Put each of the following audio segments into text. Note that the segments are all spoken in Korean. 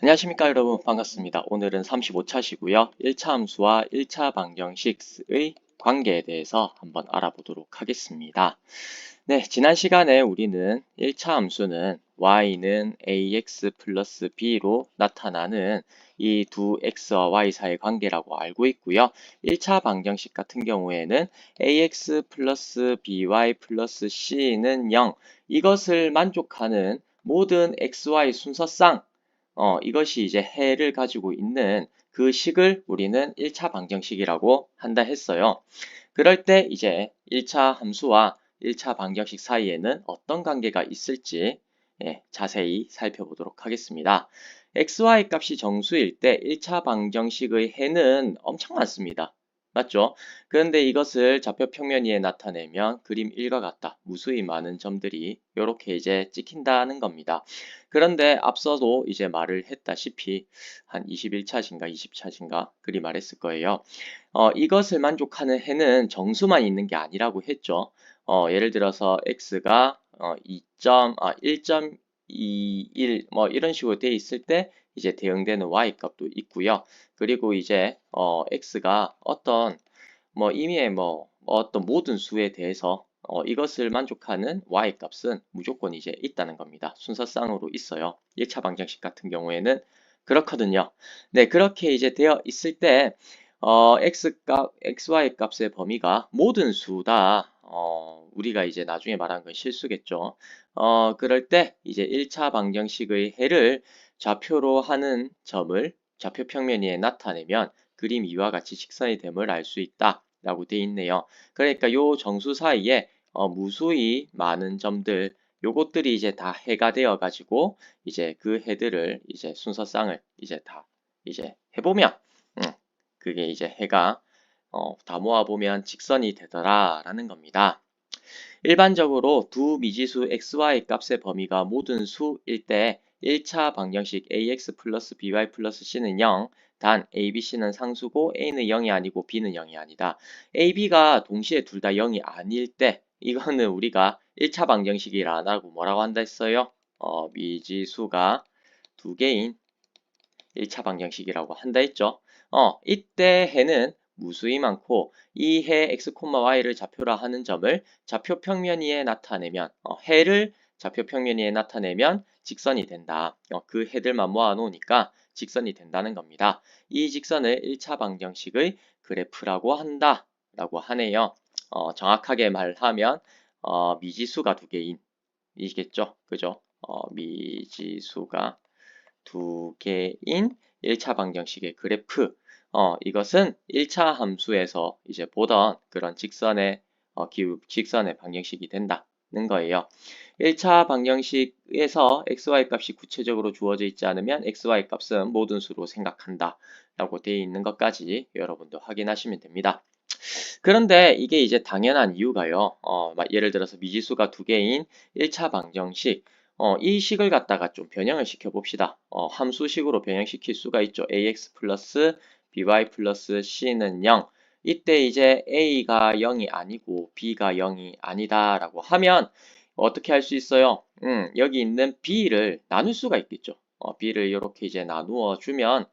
안녕하십니까 여러분, 반갑습니다. 오늘은 35차시고요. 1차 함수와 1차 방정식의 관계에 대해서 한번 알아보도록 하겠습니다. 네, 지난 시간에 우리는 1차 함수는 y는 ax 플러스 b로 나타나는 이 두 x와 y 사이의 관계라고 알고 있고요. 1차 방정식 같은 경우에는 ax 플러스 by 플러스 c는 0, 이것을 만족하는 모든 xy 순서상 이것이 이제 해를 가지고 있는 그 식을 우리는 1차 방정식이라고 한다 했어요. 그럴 때 이제 1차 함수와 1차 방정식 사이에는 어떤 관계가 있을지 자세히 살펴보도록 하겠습니다. xy 값이 정수일 때 1차 방정식의 해는 엄청 많습니다. 맞죠? 그런데 이것을 좌표 평면 위에 나타내면 그림 1과 같다. 무수히 많은 점들이 이렇게 이제 찍힌다는 겁니다. 그런데 앞서도 이제 말을 했다시피 한 21차신가 20차신가 그리 말했을 거예요. 이것을 만족하는 해는 정수만 있는 게 아니라고 했죠. 예를 들어서 x가 1.21 뭐 이런 식으로 돼 있을 때 이제 대응되는 y 값도 있고요. 그리고 이제 x가 어떤 뭐 임의의 뭐 어떤 모든 수에 대해서 이것을 만족하는 y 값은 무조건 이제 있다는 겁니다. 순서상으로 있어요. 1차 방정식 같은 경우에는 그렇거든요. 네, 그렇게 이제 되어 있을 때 xy 값의 범위가 모든 수다. 우리가 이제 나중에 말한 건 실수겠죠. 그럴 때 이제 1차 방정식의 해를 좌표로 하는 점을 좌표 평면 위에 나타내면 그림 이와 같이 직선이 됨을 알 수 있다 라고 되어 있네요. 그러니까 요 정수 사이에 무수히 많은 점들, 요것들이 이제 다 해가 되어 가지고 이제 그 해들을 이제 순서상을 이제 다 이제 해보면 그게 이제 해가 다 모아보면 직선이 되더라라는 겁니다. 일반적으로 두 미지수 xy 값의 범위가 모든 수일 때 1차 방정식 ax 플러스 by 플러스 c는 0, 단 a, b, c는 상수고 a는 0이 아니고 b는 0이 아니다. a, b가 동시에 둘 다 0이 아닐 때 이거는 우리가 1차 방정식이라고 뭐라고 한다 했어요? 미지수가 두 개인 1차 방정식이라고 한다 했죠. 이때 해는 무수히 많고 이 해 x, y를 좌표라 하는 점을 좌표 평면 위에 나타내면 해를 좌표 평면 위에 나타내면 직선이 된다. 그 해들만 모아 놓으니까 직선이 된다는 겁니다. 이 직선을 1차 방정식의 그래프라고 한다 라고 하네요. 정확하게 말하면 미지수가 두 개인 이겠죠. 그죠? 미지수가 두 개인 1차 방정식의 그래프. 이것은 1차 함수에서 이제 보던 그런 직선의 방정식이 된다는 거예요. 1차 방정식에서 xy 값이 구체적으로 주어져 있지 않으면 xy 값은 모든 수로 생각한다 라고 되어 있는 것까지 여러분도 확인하시면 됩니다. 그런데 이게 이제 당연한 이유가요. 예를 들어서 미지수가 두 개인 1차 방정식, 이 식을 갖다가 좀 변형을 시켜 봅시다. 함수식으로 변형시킬 수가 있죠. ax 플러스 by 플러스 c는 0. 이때 이제 a가 0이 아니고 b가 0이 아니다라고 하면 어떻게 할 수 있어요? 여기 있는 b를 나눌 수가 있겠죠. b를 이렇게 이제 나누어 주면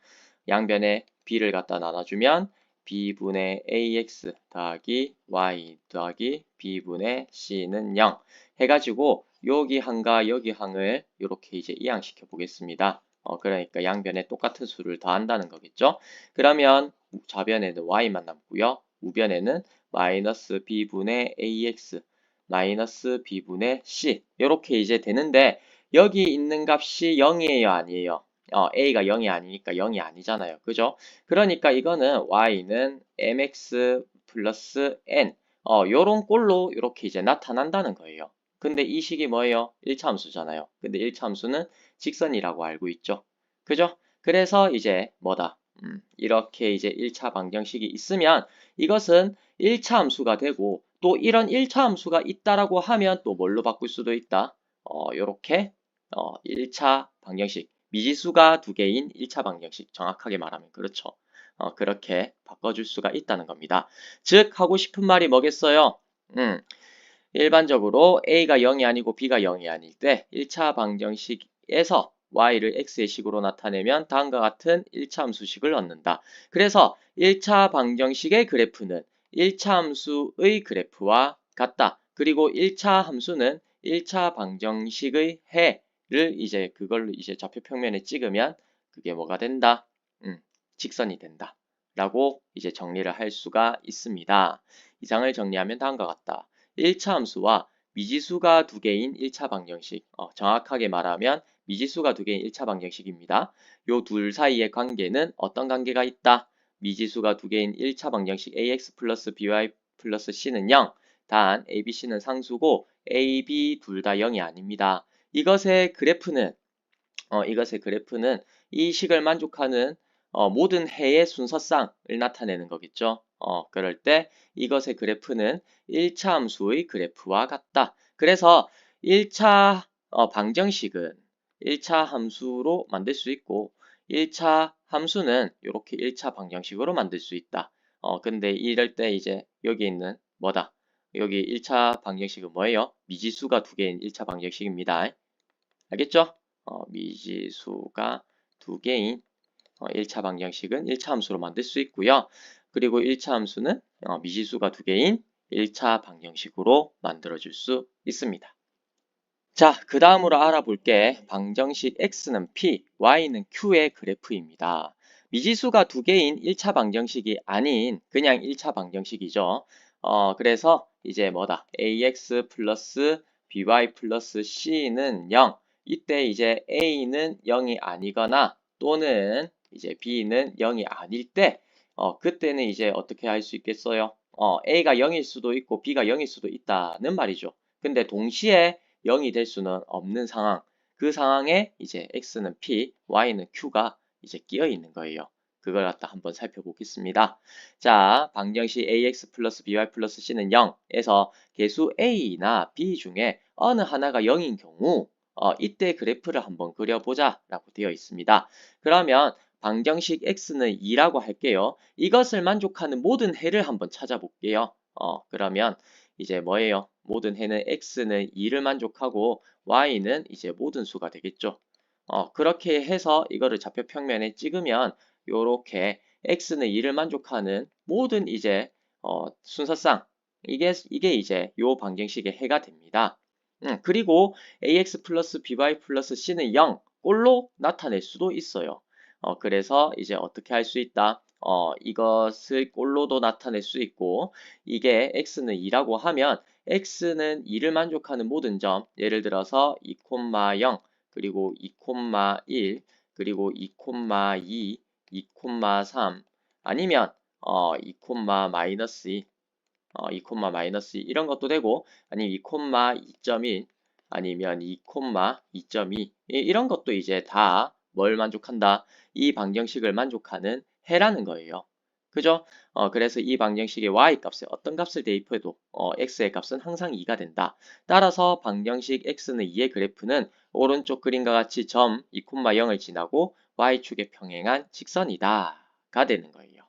양변에 b를 갖다 나눠주면 b분의 ax 더하기 y 더하기 b분의 c는 0 해가지고 여기 항과 여기 항을 이렇게 이제 이항시켜 보겠습니다. 그러니까 양변에 똑같은 수를 더한다는 거겠죠. 그러면 좌변에는 y만 남고요. 우변에는 마이너스 b분의 ax 마이너스 b분의 c 이렇게 이제 되는데 여기 있는 값이 0이에요, 아니에요? a가 0이 아니니까 0이 아니잖아요. 그죠? 그러니까 이거는 y는 mx 플러스 n 요런 꼴로 이렇게 이제 나타난다는 거예요. 근데 이 식이 뭐예요? 1차 함수잖아요. 근데 1차 함수는 직선이라고 알고 있죠. 그죠? 그래서 이제 뭐다? 이렇게 이제 1차 방정식이 있으면 이것은 1차 함수가 되고 또 이런 1차 함수가 있다라고 하면 또 뭘로 바꿀 수도 있다. 요렇게 1차 방정식 미지수가 두 개인 1차 방정식 정확하게 말하면 그렇죠. 그렇게 바꿔줄 수가 있다는 겁니다. 즉 하고 싶은 말이 뭐겠어요? 일반적으로 A가 0이 아니고 B가 0이 아닐 때 1차 방정식에서 y를 x의 식으로 나타내면 다음과 같은 1차 함수식을 얻는다. 그래서 1차 방정식의 그래프는 1차 함수의 그래프와 같다. 그리고 1차 함수는 1차 방정식의 해를 이제 그걸로 이제 좌표 평면에 찍으면 그게 뭐가 된다? 직선이 된다. 라고 이제 정리를 할 수가 있습니다. 이상을 정리하면 다음과 같다. 1차 함수와 미지수가 두 개인 1차 방정식, 정확하게 말하면 미지수가 두 개인 1차 방정식입니다. 요 둘 사이의 관계는 어떤 관계가 있다? 미지수가 두 개인 1차 방정식 ax 플러스 by 플러스 c는 0, 단 a, b, c는 상수고 a, b 둘 다 0이 아닙니다. 이것의 그래프는 이 식을 만족하는 모든 해의 순서쌍을 나타내는 거겠죠. 그럴 때 이것의 그래프는 1차 함수의 그래프와 같다. 그래서 1차 방정식은 1차 함수로 만들 수 있고 1차 함수는 이렇게 1차 방정식으로 만들 수 있다. 근데 이럴 때 이제 여기 있는 뭐다? 여기 1차 방정식은 뭐예요? 미지수가 두 개인 1차 방정식입니다. 알겠죠? 미지수가 두 개인 1차 방정식은 1차 함수로 만들 수 있고요. 그리고 1차 함수는 미지수가 두 개인 1차 방정식으로 만들어줄 수 있습니다. 자, 그 다음으로 알아볼 게 방정식 x는 p, y는 q의 그래프입니다. 미지수가 두 개인 1차 방정식이 아닌 그냥 1차 방정식이죠. 그래서 이제 뭐다? ax 플러스 by 플러스 c는 0. 이때 이제 a는 0이 아니거나 또는 이제 b는 0이 아닐 때 그때는 이제 어떻게 할 수 있겠어요? a가 0일 수도 있고 b가 0일 수도 있다는 말이죠. 근데 동시에 0이 될 수는 없는 상황. 그 상황에 이제 x는 p, y는 q가 이제 끼어 있는 거예요. 그걸 갖다 한번 살펴보겠습니다. 자, 방정식 ax 플러스 by 플러스 c는 0에서 개수 a나 b 중에 어느 하나가 0인 경우 이때 그래프를 한번 그려보자 라고 되어 있습니다. 그러면 방정식 x는 2라고 할게요. 이것을 만족하는 모든 해를 한번 찾아볼게요. 그러면 이제 뭐예요? 모든 해는 x는 2를 만족하고 y는 이제 모든 수가 되겠죠. 그렇게 해서 이거를 좌표 평면에 찍으면 요렇게 x는 2를 만족하는 모든 이제 순서쌍 이게 이제 요 방정식의 해가 됩니다. 그리고 ax 플러스 by 플러스 c는 0 꼴로 나타낼 수도 있어요. 그래서 이제 어떻게 할 수 있다? 이것을 꼴로도 나타낼 수 있고 이게 x는 2라고 하면 x는 2를 만족하는 모든 점 예를 들어서 2,0 그리고 2,1 그리고 2,2 2,3 아니면 2, 마이너스 2 2, 마이너스 2 이런 것도 되고 아니면 2,2.1 아니면 2,2.2 이런 것도 이제 다 뭘 만족한다? 이 방정식을 만족하는 해라는 거예요. 그죠? 그래서 이 방정식의 y값에 어떤 값을 대입해도 x의 값은 항상 2가 된다. 따라서 방정식 x는 2의 그래프는 오른쪽 그림과 같이 점 2,0을 지나고 y축에 평행한 직선이다. 가 되는 거예요.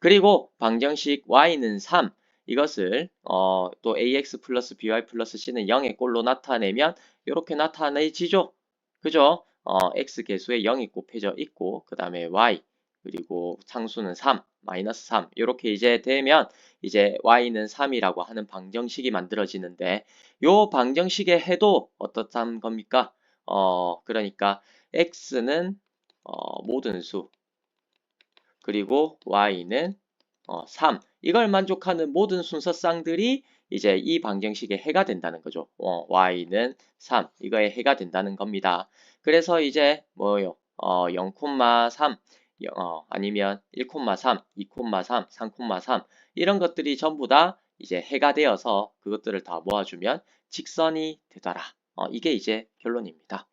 그리고 방정식 y는 3 이것을 또 ax 플러스 by 플러스 c는 0의 꼴로 나타내면 이렇게 나타내지죠. 그죠? x 개수에 0이 곱해져 있고 그 다음에 y 그리고 상수는 3 마이너스 3 이렇게 이제 되면 이제 y는 3이라고 하는 방정식이 만들어지는데 요 방정식의 해도 어떻단 겁니까? 그러니까 x는 모든 수 그리고 y는 3. 이걸 만족하는 모든 순서쌍들이 이제 이 방정식의 해가 된다는 거죠. y는 3. 이거의 해가 된다는 겁니다. 그래서 이제 뭐요? 0,3 아니면 1,3, 2,3, 3,3 이런 것들이 전부 다 이제 해가 되어서 그것들을 다 모아주면 직선이 되더라. 이게 이제 결론입니다.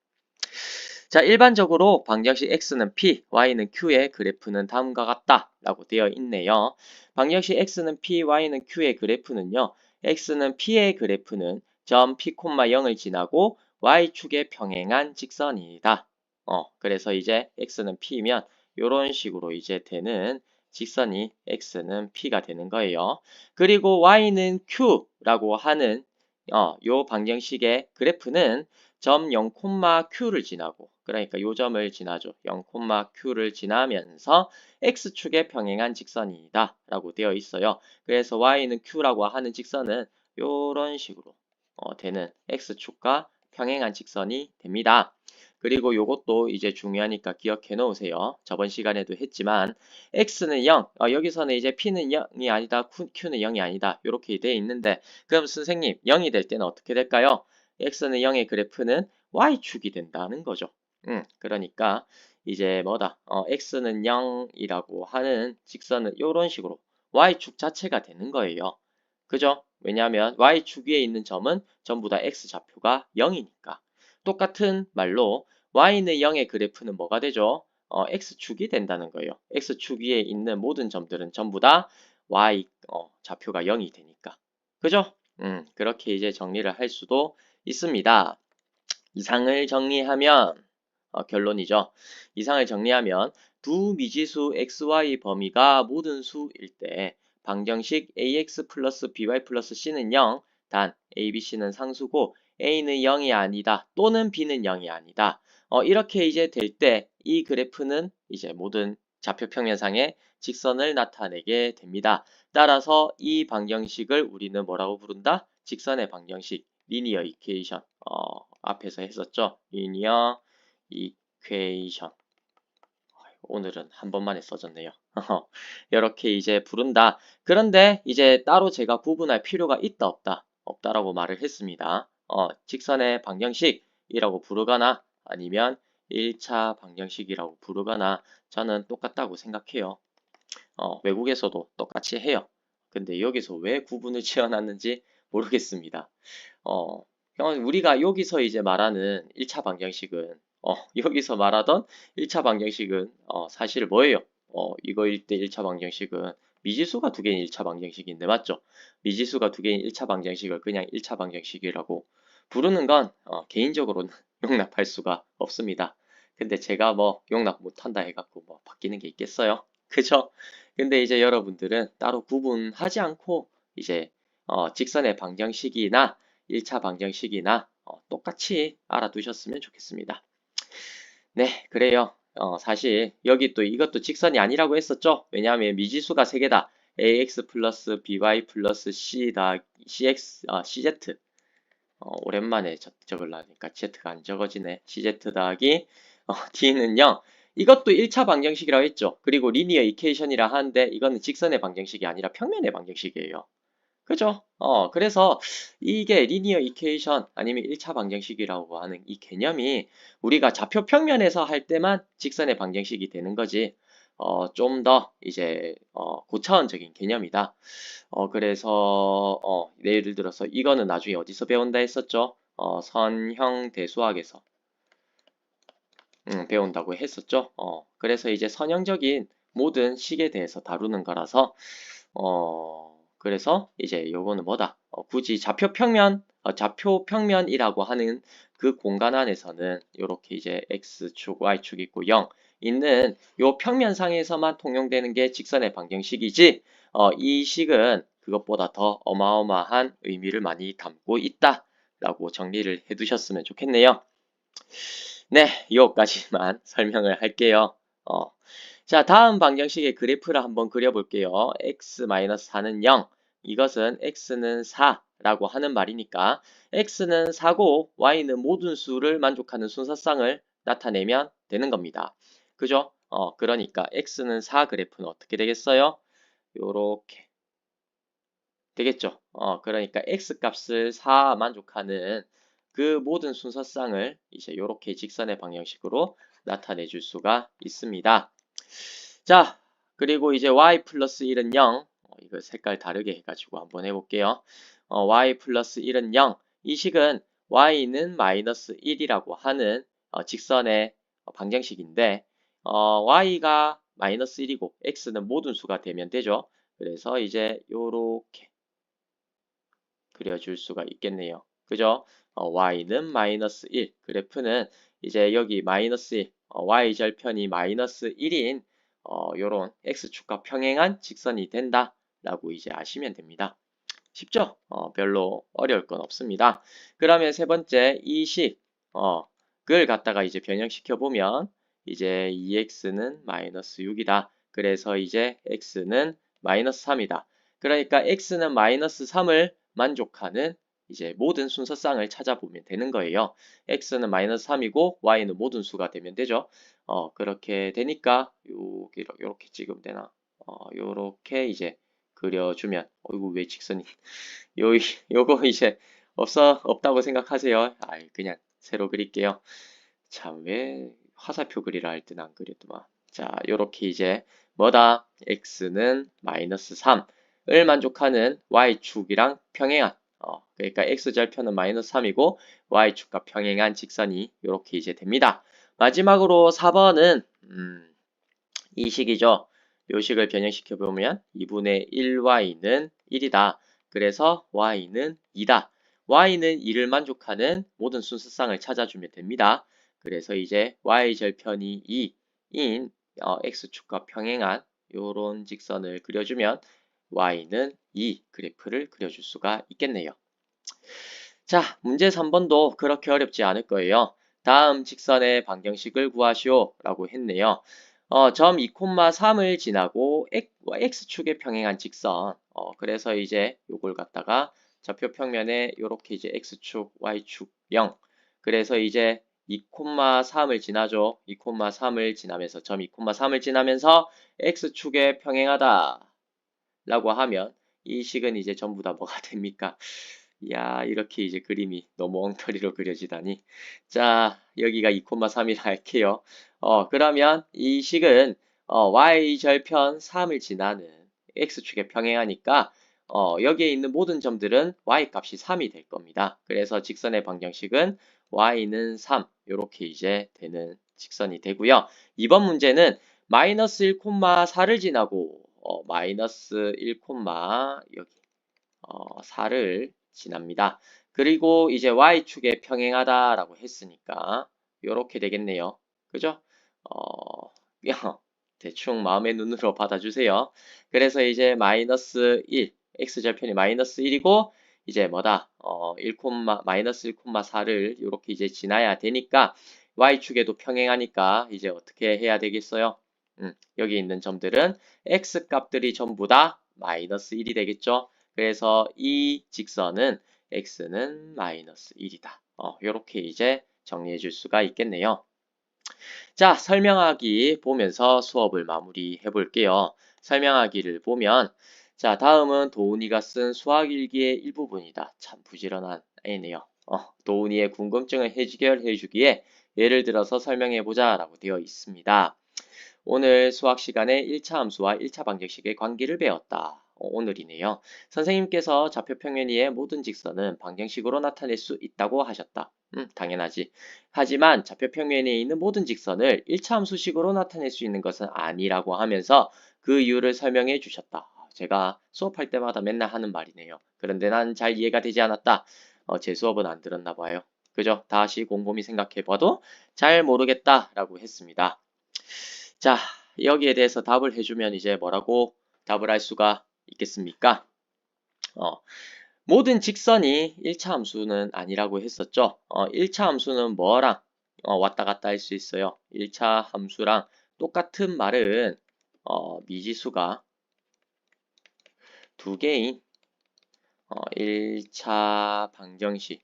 자, 일반적으로 방정식 x는 p, y는 q의 그래프는 다음과 같다 라고 되어 있네요. 방정식 x는 p, y는 q의 그래프는요. x는 p의 그래프는 점 p, 0을 지나고 y축에 평행한 직선이다. 그래서 이제 x는 p면 이런 식으로 이제 되는 직선이 x는 p가 되는 거예요. 그리고 y는 q라고 하는 요 방정식의 그래프는 점 0, q를 지나고 그러니까 요 점을 지나죠. 0, Q를 지나면서 X축에 평행한 직선이다 라고 되어 있어요. 그래서 Y는 Q라고 하는 직선은 요런 식으로 되는 X축과 평행한 직선이 됩니다. 그리고 요것도 이제 중요하니까 기억해 놓으세요. 저번 시간에도 했지만 X는 0, 여기서는 이제 P는 0이 아니다, Q는 0이 아니다 이렇게 되어 있는데 그럼 선생님 0이 될 때는 어떻게 될까요? X는 0의 그래프는 Y축이 된다는 거죠. 그러니까 이제 뭐다? X는 0이라고 하는 직선은 이런 식으로 Y축 자체가 되는 거예요. 그죠? 왜냐하면 Y축 위에 있는 점은 전부 다 X좌표가 0이니까. 똑같은 말로 Y는 0의 그래프는 뭐가 되죠? X축이 된다는 거예요. X축 위에 있는 모든 점들은 전부 다 Y 좌표가 0이 되니까. 그죠? 그렇게 이제 정리를 할 수도 있습니다. 이상을 정리하면 결론이죠. 이상을 정리하면 두 미지수 xy 범위가 모든 수일 때 방정식 ax 플러스 by 플러스 c는 0, 단 a, b, c는 상수고 a는 0이 아니다 또는 b는 0이 아니다. 이렇게 이제 될 때 이 그래프는 이제 모든 좌표 평면상의 직선을 나타내게 됩니다. 따라서 이 방정식을 우리는 뭐라고 부른다? 직선의 방정식, 리니어 이퀘이션. 앞에서 했었죠. 리니어 이퀘이션. 오늘은 한 번만에 써졌네요. 이렇게 이제 부른다. 그런데 이제 따로 제가 구분할 필요가 있다 없다? 없다라고 말을 했습니다. 직선의 방정식이라고 부르거나 아니면 1차 방정식이라고 부르거나 저는 똑같다고 생각해요. 외국에서도 똑같이 해요. 근데 여기서 왜 구분을 지어놨는지 모르겠습니다. 어, 우리가 여기서 이제 말하는 1차 방정식은, 여기서 말하던 1차 방정식은, 사실 뭐예요? 이거일 때 1차 방정식은 미지수가 두 개인 1차 방정식인데, 맞죠? 미지수가 두 개인 1차 방정식을 그냥 1차 방정식이라고 부르는 건, 개인적으로는 용납할 수가 없습니다. 근데 제가 뭐 용납 못한다 해갖고 뭐 바뀌는 게 있겠어요? 그죠? 근데 이제 여러분들은 따로 구분하지 않고 이제 직선의 방정식이나 1차 방정식이나 똑같이 알아두셨으면 좋겠습니다. 네, 그래요. 사실 여기 또 이것도 직선이 아니라고 했었죠? 왜냐하면 미지수가 3개다. ax 플러스 by 플러스 c 다 cx, cz. 오랜만에 적으려니까 z가 안 적어지네. cz 더하기 d는 0. 이것도 1차 방정식이라고 했죠. 그리고 리니어 이퀘이션이라 하는데 이거는 직선의 방정식이 아니라 평면의 방정식이에요. 그죠? 그래서 이게 리니어 이퀘이션 아니면 1차 방정식이라고 하는 이 개념이 우리가 좌표 평면에서 할 때만 직선의 방정식이 되는 거지. 좀 더 이제 고차원적인 개념이다. 그래서 예를 들어서 이거는 나중에 어디서 배운다 했었죠? 선형 대수학에서 배운다고 했었죠. 그래서 이제 선형적인 모든 식에 대해서 다루는 거라서 그래서 이제 요거는 뭐다? 굳이 좌표 평면이라고 하는 그 공간 안에서는 이렇게 이제 x축, y축 있고 0 있는 요 평면상에서만 통용되는 게 직선의 방정식이지, 이 식은 그것보다 더 어마어마한 의미를 많이 담고 있다라고 정리를 해두셨으면 좋겠네요. 네, 요까지만 설명을 할게요. 자, 다음 방정식의 그래프를 한번 그려볼게요. x-4는 0. 이것은 x는 4라고 하는 말이니까 x는 4고 y는 모든 수를 만족하는 순서쌍을 나타내면 되는 겁니다. 그죠? 그러니까 x는 4 그래프는 어떻게 되겠어요? 요렇게 되겠죠? 그러니까 x 값을 4 만족하는 그 모든 순서쌍을 이제 요렇게 직선의 방정식으로 나타내 줄 수가 있습니다. 자, 그리고 이제 y 플러스 1은 0. 이거 색깔 다르게 해가지고 한번 해볼게요. y 플러스 1은 0. 이 식은 y는 마이너스 1이라고 하는 직선의 방정식인데, y가 마이너스 1이고 x는 모든 수가 되면 되죠. 그래서 이제 요렇게 그려줄 수가 있겠네요. 그죠? y는 마이너스 1. 그래프는 이제 여기 마이너스 1, y절편이 마이너스 1인 요런 x축과 평행한 직선이 된다라고 이제 아시면 됩니다. 쉽죠? 별로 어려울 건 없습니다. 그러면 세 번째, 이 식, 그걸 갖다가 이제 변형시켜 보면 이제 2x는 마이너스 6이다. 그래서 이제 x는 마이너스 3이다. 그러니까 x는 마이너스 3을 만족하는 이제 모든 순서쌍을 찾아보면 되는 거예요. x는 마이너스 3이고 y는 모든 수가 되면 되죠. 그렇게 되니까 요렇게 찍으면 되나? 요렇게 이제 그려주면 이거 왜 직선이 요 요거 이제 없다고 생각하세요. 그냥 새로 그릴게요. 참 왜 화살표 그리라 할 때는 안 그렸더만. 자, 요렇게 이제 뭐다? x는 마이너스 3을 만족하는 y축이랑 평행한 그러니까 x절편은 마이너스 3이고 y축과 평행한 직선이 요렇게 이제 됩니다. 마지막으로 4번은 이 식이죠. 요 식을 변형시켜 보면 2분의 1y는 1이다. 그래서 y는 2다. y는 2를 만족하는 모든 순서쌍을 찾아주면 됩니다. 그래서 이제 y절편이 2인 x축과 평행한 요런 직선을 그려주면 y는 2 그래프를 그려줄 수가 있겠네요. 자, 문제 3번도 그렇게 어렵지 않을 거예요. 다음 직선의 방정식을 구하시오 라고 했네요. 점 2,3을 지나고 x축에 평행한 직선. 그래서 이제 요걸 갖다가 좌표 평면에 요렇게 이제 x축, y축 0. 그래서 이제 2,3을 지나죠. 2,3을 지나면서 점 2,3을 지나면서 x축에 평행하다 라고 하면 이 식은 이제 전부 다 뭐가 됩니까? 이야, 이렇게 이제 그림이 너무 엉터리로 그려지다니. 자, 여기가 2,3이라 할게요. 그러면 이 식은 y절편 3을 지나는 x축에 평행하니까 여기에 있는 모든 점들은 y 값이 3이 될 겁니다. 그래서 직선의 방정식은 y는 3 이렇게 이제 되는 직선이 되고요. 이번 문제는 마이너스 1,4를 지나고 마이너스 1, 여기 4를 지납니다. 그리고 이제 y축에 평행하다라고 했으니까 이렇게 되겠네요. 그죠? 그냥 대충 마음의 눈으로 받아주세요. 그래서 이제 마이너스 1, x절편이 마이너스 1이고 이제 뭐다? 마이너스 1,4를 이렇게 이제 지나야 되니까 y축에도 평행하니까 이제 어떻게 해야 되겠어요? 여기 있는 점들은 x 값들이 전부 다 마이너스 1이 되겠죠? 그래서 이 직선은 x는 마이너스 1이다. 이렇게 이제 정리해 줄 수가 있겠네요. 자, 설명하기 보면서 수업을 마무리해 볼게요. 설명하기를 보면 자, 다음은 도훈이가 쓴 수학일기의 일부분이다. 참 부지런한 애네요. 도훈이의 궁금증을 해결해 주기에 예를 들어서 설명해 보자 라고 되어 있습니다. 오늘 수학 시간에 1차 함수와 1차 방정식의 관계를 배웠다. 오늘이네요. 선생님께서 좌표평면 위의 모든 직선은 방정식으로 나타낼 수 있다고 하셨다. 당연하지. 하지만 좌표평면에 있는 모든 직선을 1차 함수식으로 나타낼 수 있는 것은 아니라고 하면서 그 이유를 설명해 주셨다. 제가 수업할 때마다 맨날 하는 말이네요. 그런데 난 잘 이해가 되지 않았다. 제 수업은 안 들었나 봐요. 그죠? 다시 곰곰이 생각해 봐도 잘 모르겠다라고 했습니다. 자, 여기에 대해서 답을 해주면 이제 뭐라고 답을 할 수가 있겠습니까? 모든 직선이 1차 함수는 아니라고 했었죠. 1차 함수는 뭐랑 왔다 갔다 할 수 있어요. 1차 함수랑 똑같은 말은 미지수가 두 개인 1차 방정식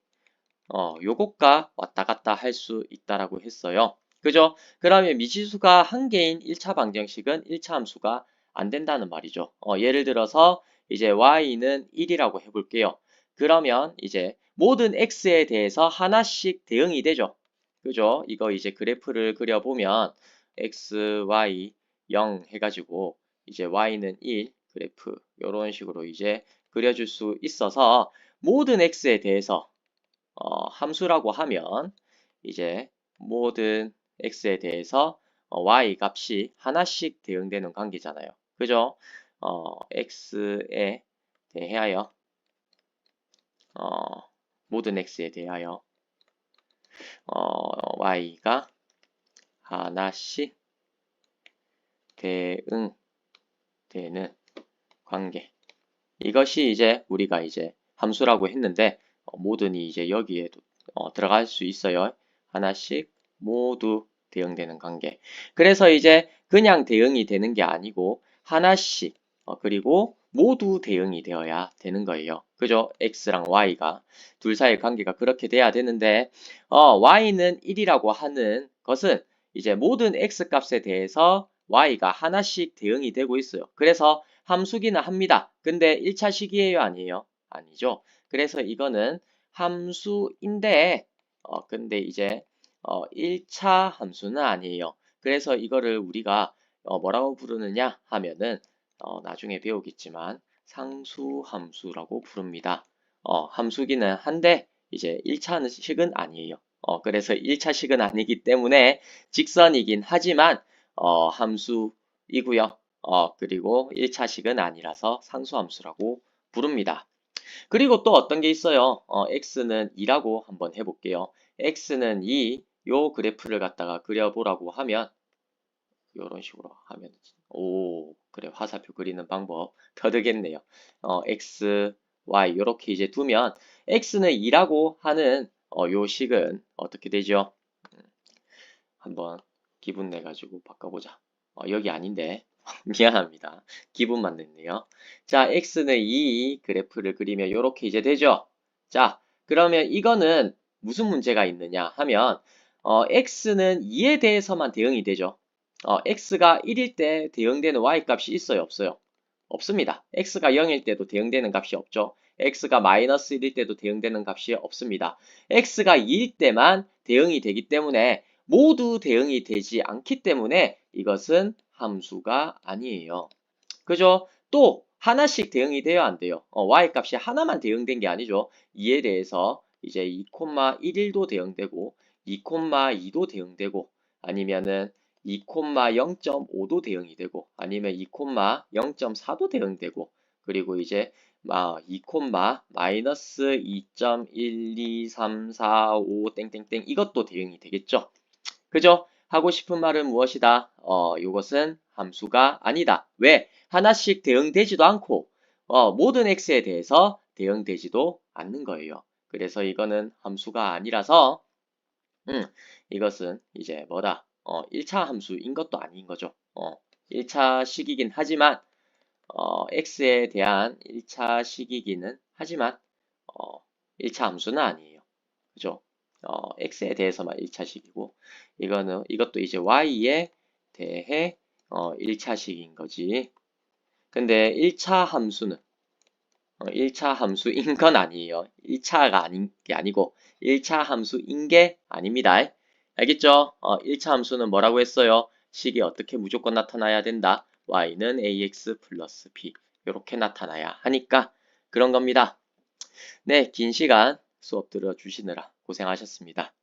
요것과 왔다 갔다 할 수 있다라고 했어요. 그죠? 그러면 미지수가 한 개인 1차 방정식은 1차 함수가 안 된다는 말이죠. 예를 들어서 이제 y는 1이라고 해볼게요. 그러면 이제 모든 x에 대해서 하나씩 대응이 되죠. 그죠? 이거 이제 그래프를 그려보면 x, y, 0 해가지고 이제 y는 1 그래프 이런 식으로 이제 그려줄 수 있어서 모든 x에 대해서 함수라고 하면 이제 모든 x에 대해서 y 값이 하나씩 대응되는 관계잖아요. 그죠? x에 대하여 모든 x에 대하여 y가 하나씩 대응되는 관계. 이것이 이제 우리가 이제 함수라고 했는데 모든이 이제 여기에도 들어갈 수 있어요. 하나씩 모두 대응되는 관계. 그래서 이제 그냥 대응이 되는 게 아니고 하나씩 그리고 모두 대응이 되어야 되는 거예요. 그죠? x랑 y가 둘 사이의 관계가 그렇게 돼야 되는데 y는 1이라고 하는 것은 이제 모든 x 값에 대해서 y가 하나씩 대응이 되고 있어요. 그래서 함수기는 합니다. 근데 1차 식이에요, 아니에요? 아니죠. 그래서 이거는 함수인데 근데 이제 1차 함수는 아니에요. 그래서 이거를 우리가 뭐라고 부르느냐 하면은 나중에 배우겠지만 상수함수라고 부릅니다. 함수기는 한데 이제 1차 식은 아니에요. 그래서 1차 식은 아니기 때문에 직선이긴 하지만 함수이고요. 그리고 1차 식은 아니라서 상수함수라고 부릅니다. 그리고 또 어떤 게 있어요? x는 2라고 한번 해볼게요. x는 2, 요 그래프를 갖다가 그려보라고 하면 이런 식으로 하면 그래 화살표 그리는 방법 더 되겠네요. x, y 이렇게 이제 두면 x는 2라고 하는 요 식은 어떻게 되죠? 한번 기분 내가지고 바꿔보자. 여기 아닌데 미안합니다. 기분만 냈네요. 자, x는 2 그래프를 그리면 이렇게 이제 되죠. 자, 그러면 이거는 무슨 문제가 있느냐 하면 x는 2에 대해서만 대응이 되죠. x가 1일 때 대응되는 y 값이 있어요, 없어요? 없습니다. x가 0일 때도 대응되는 값이 없죠. x가 마이너스 1일 때도 대응되는 값이 없습니다. x가 2일 때만 대응이 되기 때문에 모두 대응이 되지 않기 때문에 이것은 함수가 아니에요. 그죠? 또 하나씩 대응이 돼야 안 돼요. y 값이 하나만 대응된 게 아니죠. 2에 대해서 이제 2,11도 대응되고 2,2도 대응되고 아니면은 2,0.5도 대응이 되고 아니면 2,0.4도 대응되고 그리고 이제 2, 마이너스 2.12345 땡땡땡 이것도 대응이 되겠죠. 그죠? 하고 싶은 말은 무엇이다? 이것은 함수가 아니다. 왜? 하나씩 대응되지도 않고 모든 x에 대해서 대응되지도 않는 거예요. 그래서 이거는 함수가 아니라서 이것은 이제 뭐다? 1차 함수인 것도 아닌 거죠. 1차 식이긴 하지만 x에 대한 1차 식이기는 하지만 1차 함수는 아니에요. 그죠? x에 대해서만 1차식이고 이것도 이제 y에 대해 1차식인 거지. 근데 1차 함수는 1차 함수인 건 아니에요. 1차가 아닌 게 아니고 1차 함수인 게 아닙니다. 알겠죠? 1차 함수는 뭐라고 했어요? 식이 어떻게 무조건 나타나야 된다. y는 ax 플러스 b 이렇게 나타나야 하니까 그런 겁니다. 네, 긴 시간 수업 들어주시느라 고생하셨습니다.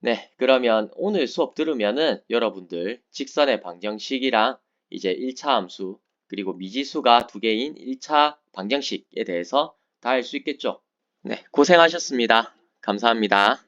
네, 그러면 오늘 수업 들으면은 여러분들 직선의 방정식이랑 이제 1차 함수 그리고 미지수가 두 개인 1차 방정식에 대해서 다 알 수 있겠죠? 네, 고생하셨습니다. 감사합니다.